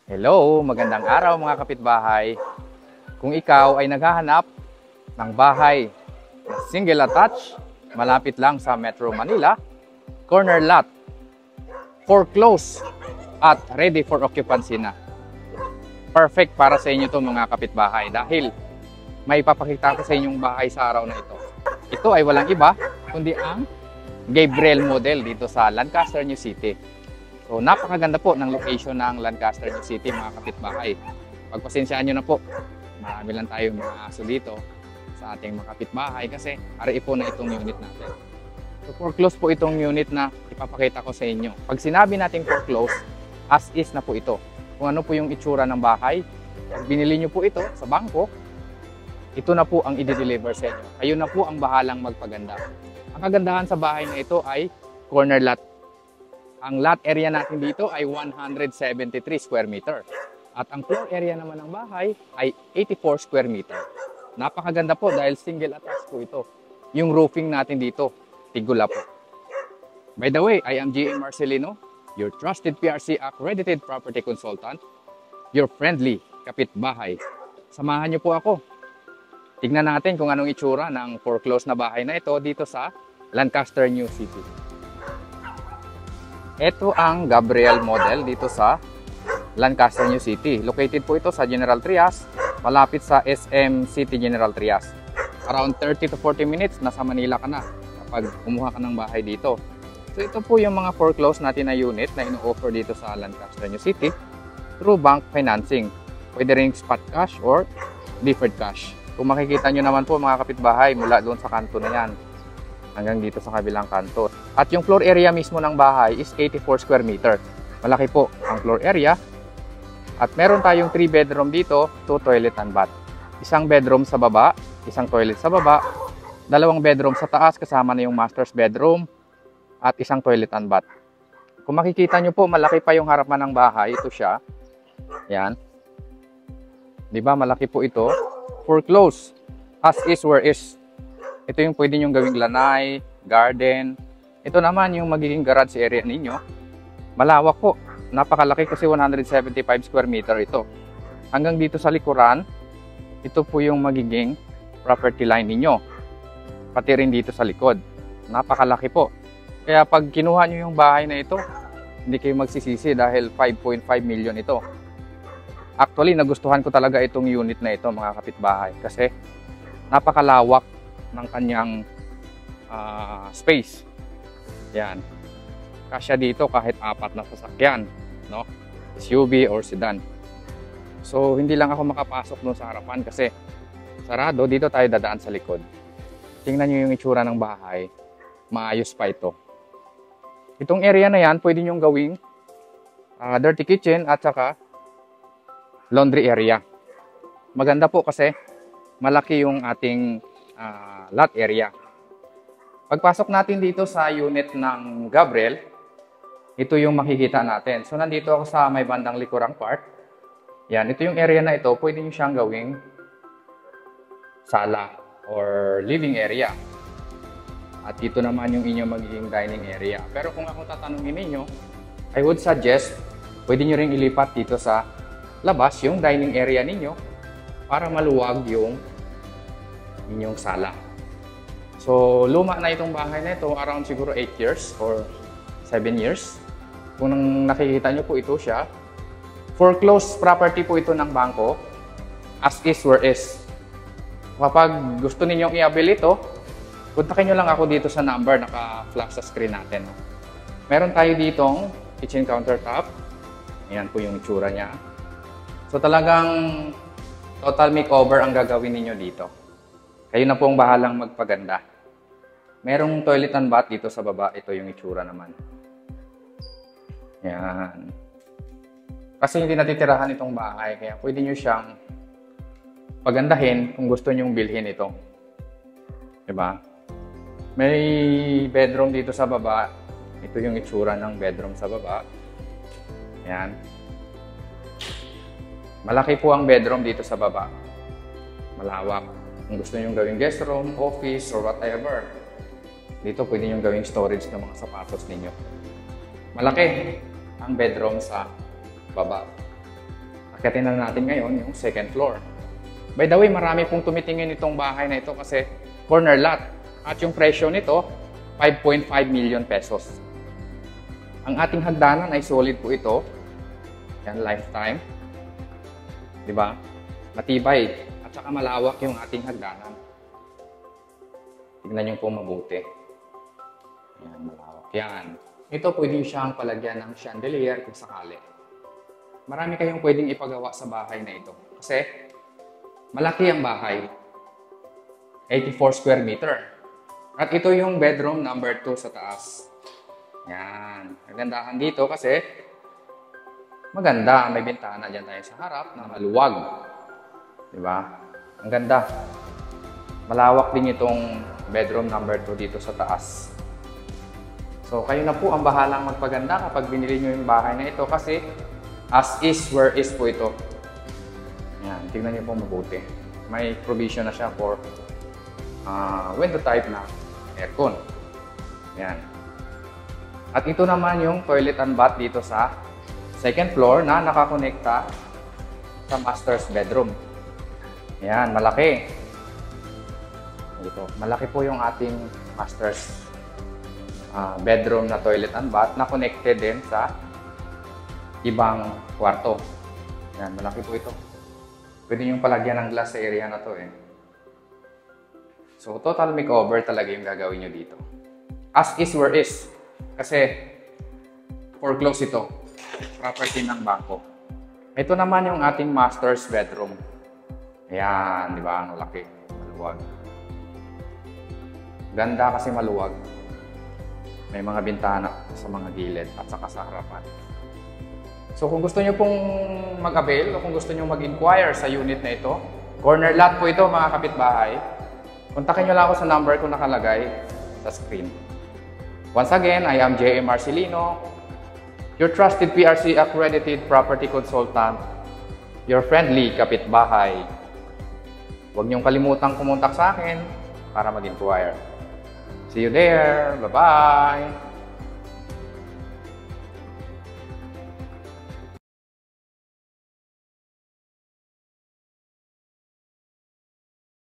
Hello, magandang araw mga kapitbahay. Kung ikaw ay naghahanap ng bahay na single attached, malapit lang sa Metro Manila, corner lot, foreclosed at ready for occupancy na. Perfect para sa inyo to mga kapitbahay dahil may papakita ko sa inyong bahay sa araw na ito. Ito ay walang iba kundi ang Gabriel model dito sa Lancaster, New City. So, napakaganda po ng location ng Lancaster, New City, mga kapitbahay. Pagpasensyaan nyo na po, marami lang tayong mga aso dito sa ating mga kapitbahay kasi ari po na itong unit natin. So, foreclose po itong unit na ipapakita ko sa inyo. Pag sinabi natin foreclose, as is na po ito. Kung ano po yung itsura ng bahay, pag binili nyo po ito sa bangko, ito na po ang i-deliver sa inyo. Kayo na po ang bahalang magpaganda. Ang kagandahan sa bahay na ito ay corner lot. Ang lot area natin dito ay 173 square meter. At ang floor area naman ng bahay ay 84 square meter. Napakaganda po dahil single attached po ito. Yung roofing natin dito, tigula po. By the way, I am G.A. Marcelino, your trusted PRC accredited property consultant, your friendly kapitbahay. Samahan niyo po ako. Tignan natin kung anong itsura ng foreclosed na bahay na ito dito sa Lancaster, New City. Ito ang Gabriel model dito sa Lancaster, New City. Located po ito sa General Trias, malapit sa SM City General Trias. Around 30 to 40 minutes, nasa Manila ka na kapag kumuha ka ng bahay dito. So ito po yung mga foreclosed natin na unit na ino-offer dito sa Lancaster, New City through bank financing. Pwede rin spot cash or deferred cash. Kung makikita nyo naman po mga kapitbahay, mula doon sa kanto na yan hanggang dito sa kabilang kanto. At yung floor area mismo ng bahay is 84 square meter. Malaki po ang floor area. At meron tayong 3 bedroom dito, 2 toilet and bath. Isang bedroom sa baba, isang toilet sa baba, 2 bedroom sa taas kasama na yung master's bedroom, at isang toilet and bath. Kung makikita nyo po, malaki pa yung harapan ng bahay. Ito siya. Yan. Diba, malaki po ito. Foreclosed. As is where is. Ito yung pwede nyong gawing lanay, garden. Ito naman yung magiging garage area ninyo. Malawak po. Napakalaki kasi 175 square meter ito. Hanggang dito sa likuran, ito po yung magiging property line ninyo. Pati rin dito sa likod. Napakalaki po. Kaya pag kinuha nyo yung bahay na ito, hindi kayo magsisisi dahil 5.5 million ito. Actually, nagustuhan ko talaga itong unit na ito mga kapitbahay kasi napakalawak ng kanyang space. Yan. Kasya dito kahit 4 na sasakyan, no? SUV or sedan. So, hindi lang ako makapasok doon sa harapan kasi sarado. Dito tayo dadaan sa likod. Tingnan nyo yung itsura ng bahay. Maayos pa ito. Itong area na yan, pwede nyong gawing dirty kitchen at saka laundry area. Maganda po kasi malaki yung ating lot area. Pagpasok natin dito sa unit ng Gabriel, ito yung makikita natin. So, nandito ako sa may bandang likurang part. Yan, ito yung area na ito. Pwede nyo siyang gawing sala or living area. At dito naman yung inyong magiging dining area. Pero kung ako tatanungin ninyo, I would suggest, pwede nyo rin ilipat dito sa labas yung dining area ninyo para maluwag yung inyong sala. So, luma na itong bahay na ito, around siguro 8 years or 7 years. Kung nakikita nyo po ito siya, foreclosed property po ito ng bangko, as is where is. Kapag gusto ninyong i-avail ito, kontakin nyo lang ako dito sa number, naka-flash sa screen natin. Meron tayo ditong kitchen countertop. Ayan po yung itsura niya. So, talagang total makeover ang gagawin ninyo dito. Kayo na po ang bahalang magpaganda. Merong toilet and bath dito sa baba. Ito yung itsura naman. Yan. Kasi hindi natitirahan itong bahay. Kaya pwede nyo siyang pagandahin kung gusto nyong bilhin ito. Diba? May bedroom dito sa baba. Ito yung itsura ng bedroom sa baba. Yan. Malaki po ang bedroom dito sa baba. Malawak. Kung gusto nyo gawing guest room, office, or whatever, dito pwede nyo gawing storage ng mga sapatos ninyo. Malaki ang bedroom sa baba. Akitin na natin ngayon yung second floor. By the way, marami pong tumitingin itong bahay na ito kasi corner lot. At yung presyo nito, 5.5 million pesos. Ang ating hagdanan ay solid po ito. Yan, lifetime. Diba? Matibay. At saka malawak yung ating hagdanan. Tignan nyo po mabuti. Yan, malawak yan. Ito pwede siyang palagyan ng chandelier kung sakali. Marami kayong pwedeng ipagawa sa bahay na ito. Kasi malaki ang bahay. 84 square meter. At ito yung bedroom number 2 sa taas. Yan. Magandahan dito kasi maganda. May bintana dyan tayo sa harap na maluwag. Diba? Ang ganda. Malawak din itong bedroom number 2 dito sa taas. So, kayo na po ang bahalang magpaganda kapag binili nyo yung bahay na ito kasi as is, where is po ito. Yan, tignan nyo po mabuti. May provision na siya for window type na aircon. Yan. At ito naman yung toilet and bath dito sa second floor na nakakonekta sa master's bedroom. Yan, malaki. Ito, malaki po yung ating master's bedroom na toilet and bath na connected din sa ibang kwarto. Yan, malaki po ito. Pwede nyo palagyan ng glass sa area na to eh. So, total makeover talaga yung gagawin nyo dito. As is, where is. Kasi, foreclose ito. Property ng bangko. Ito naman yung ating master's bedroom. Ayan, di ba? Ang laki. Maluwag. Ganda kasi maluwag. May mga bintana sa mga gilid at saka sa harapan. So kung gusto nyo pong mag-avail o kung gusto nyo mag-inquire sa unit na ito, corner lot po ito mga kapitbahay. Kontakin nyo lang ako sa number ko nakalagay sa screen. Once again, I am J.M. Marcelino, your trusted PRC accredited property consultant, your friendly kapitbahay. Huwag nyong kalimutang kumontak sa akin para mag-inquire. See you there. Bye-bye.